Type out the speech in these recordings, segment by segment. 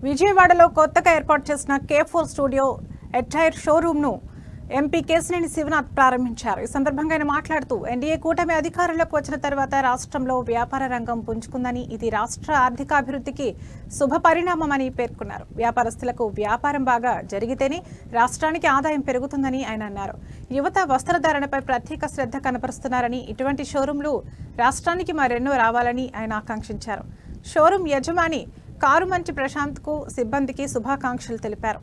విజయవాడలో కొత్తగా ఏర్పాటు చేసిన K4 స్టూడియో ఎటైర్ షోరూమ్ ను ఎంపీ కేశినేని శివనాథ్ ప్రారంభించారు. ఈ సందర్భంగా ఆయన మాట్లాడుతూ ఎన్డీఏ కూటమి అధికారంలోకి వచ్చిన తర్వాత రాష్ట్రంలో వ్యాపార రంగం పుంజుకుందని, ఇది రాష్ట్ర ఆర్థికాభివృద్ధికి శుభ పరిణామమని పేర్కొన్నారు. వ్యాపారస్తులకు వ్యాపారం బాగా జరిగితేనే రాష్ట్రానికి ఆదాయం పెరుగుతుందని ఆయన అన్నారు. యువత వస్త్రధారణపై ప్రత్యేక శ్రద్ధ కనపరుస్తున్నారని, ఇటువంటి షోరూంలు రాష్ట్రానికి మరెన్నో రావాలని ఆయన ఆకాంక్షించారు. షోరూం యజమాని కారుమంచి ప్రశాంత్ కు సిబ్బందికి శుభాకాంక్షలు తెలిపారు.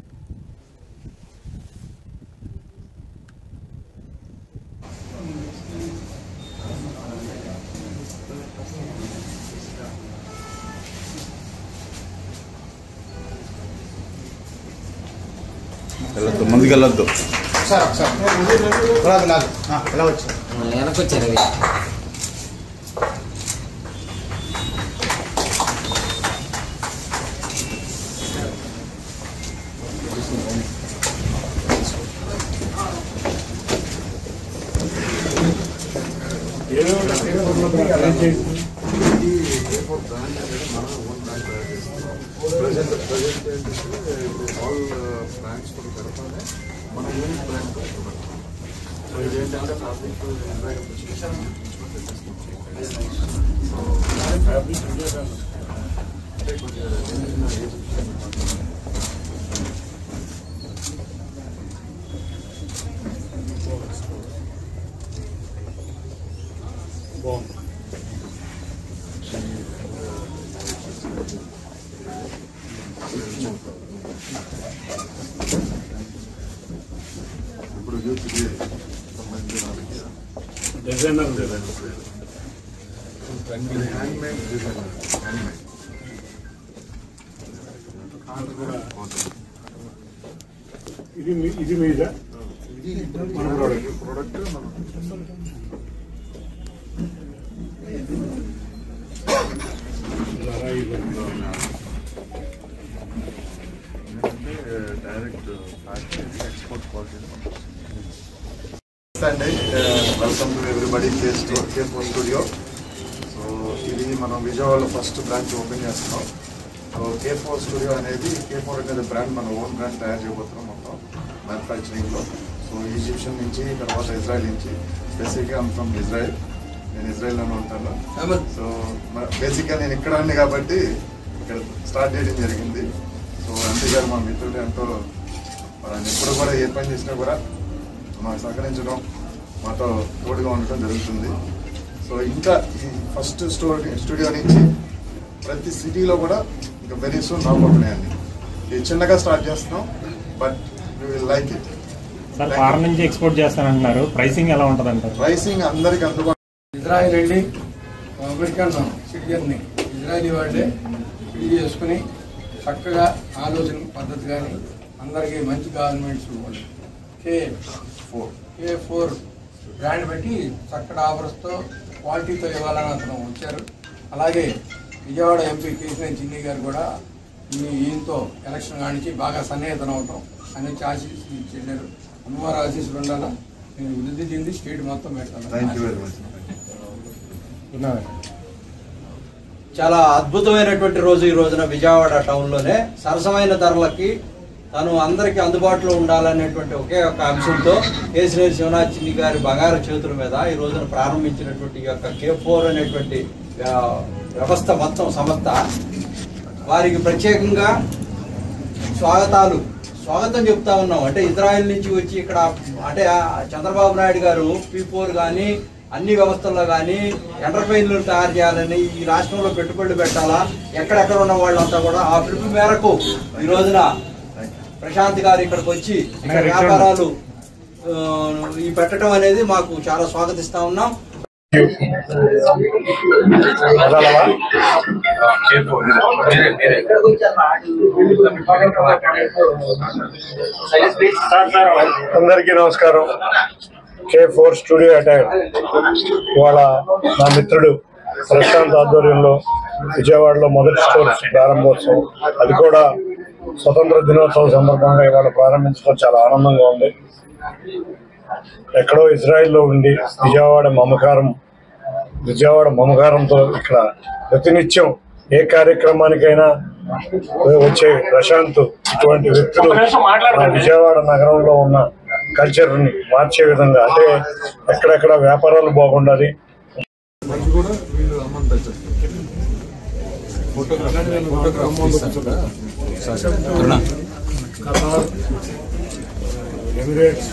ముందుకు వెళ్ళొద్దు వెనకొచ్చారు. ఇప్పుడు యూత్కి సంబంధించిన హ్యాండ్మేడ్ డిజైనర్ ఇది మీద మన product direct export quality. Welcome to everybody K4 studio. So ఇది మనం విజయవాడలో ఫస్ట్ బ్రాంచ్ ఓపెన్ చేస్తున్నాం. సో K4 స్టూడియో అనేది K4 అనేది బ్రాండ్, మన ఓన్ బ్రాండ్ తయారు చేయబోతున్నాం మొత్తం మ్యానుఫ్యాక్చరింగ్లో. సో ఈజిప్షియన్ నుంచి, తర్వాత ఇజ్రాయెల్ నుంచి. బేసిక్గా ఐమ్ ఫ్రమ్ ఇజ్రాయెల్, నేను ఇజ్రాయెల్లోనే ఉంటాను. సో బేసిక్గా నేను ఇక్కడ ఉంది కాబట్టి ఇక్కడ స్టార్ట్ చేయడం జరిగింది. సో ఎంపీ గారు మా మిత్రులు ఎంతో ఎప్పుడు కూడా ఏ పని చేసినా కూడా మాకు సహకరించడం, మాతో తోడుగా ఉండటం జరుగుతుంది. సో ఇంకా ఈ ఫస్ట్ స్టూడియో నుంచి ప్రతి సిటీలో కూడా ఇంకా వెరీ సూన్ రాబోతున్నాయండి. ఇది చిన్నగా స్టార్ట్ చేస్తున్నాం, but you will like it. Foreign నుంచి ఎక్స్పోర్ట్ చేస్తానంటున్నారు, ప్రైసింగ్ ఎలా ఉంటుంది అంటారు? ప్రైసింగ్ అందరికి అందుబాటు. ఇజ్రాయెల్ వెళ్ళి అమెరికన్ సిటిజన్ని ఇజ్రాయలీ వాళ్ళే ఇది చేసుకుని చక్కగా ఆలోచన పద్ధతి కానీ అందరికీ మంచి గవర్నమెంట్స్ K4 బ్రాండ్ పెట్టి చక్కటి ఆఫర్స్తో క్వాలిటీతో ఇవ్వాలని అతను వచ్చారు. అలాగే విజయవాడ ఎంపీ కేశినేని చిన్ని గారు కూడా ఈయనతో ఎలక్షన్ కానించి బాగా సన్నిహితం అవటం అని ఆశీస్సులు ఇచ్చారు. అమ్మవారి ఆశీస్సులు ఉండాలా, నేను వృద్ధి చెంది స్టేట్ మొత్తం పెట్టాలి. Thank you very much. చాలా అద్భుతమైనటువంటి రోజు ఈ రోజున విజయవాడ టౌన్లోనే సరసమైన ధరలకి తను అందరికీ అందుబాటులో ఉండాలనేటువంటి ఒకే ఒక అంశంతో కేశినేని శివనాథ్ చిన్ని గారి బంగారు చేతుల మీద ఈ రోజున ప్రారంభించినటువంటి ఈ యొక్క K4 అనేటువంటి వ్యవస్థ మొత్తం సంస్థ వారికి ప్రత్యేకంగా స్వాగతం చెప్తా ఉన్నాం. అంటే ఇజ్రాయెల్ నుంచి వచ్చి ఇక్కడ అంటే చంద్రబాబు నాయుడు గారు P4 కానీ అన్ని వ్యవస్థల్లో కానీ ఎంటర్ప్రైజ్లు తయారు చేయాలని, ఈ రాష్ట్రంలో పెట్టుబడులు పెట్టాలా, ఎక్కడెక్కడ ఉన్న వాళ్ళంతా కూడా ఆ పిలుపు మేరకు ఈ రోజున ప్రశాంత్ గారు ఇక్కడికి వచ్చి ఇక్కడ వ్యాపారాలు ఈ పెట్టడం అనేది మాకు చాలా స్వాగతిస్తా ఉన్నాం. అందరికీ నమస్కారం. K4 స్టూడియో అటైర్ ఇవాళ నా మిత్రుడు ప్రశాంత్ ఆధ్వర్యంలో విజయవాడలో మొదటి స్టోర్ ప్రారంభోత్సవం, అది కూడా స్వతంత్ర దినోత్సవం సందర్భంగా ఇవాళ ప్రారంభించడం చాలా ఆనందంగా ఉంది. ఎక్కడో ఇజ్రాయెల్లో ఉండి విజయవాడ మమకారంతో ఇక్కడ ప్రతినిత్యం ఏ కార్యక్రమానికైనా వచ్చే ప్రశాంత్ ఇటువంటి వ్యక్తులు మన విజయవాడ నగరంలో ఉన్న కల్చర్ని మార్చే విధంగా, అంటే ఎక్కడెక్కడ వ్యాపారాలు బాగుండాలి. ఎమిరేట్స్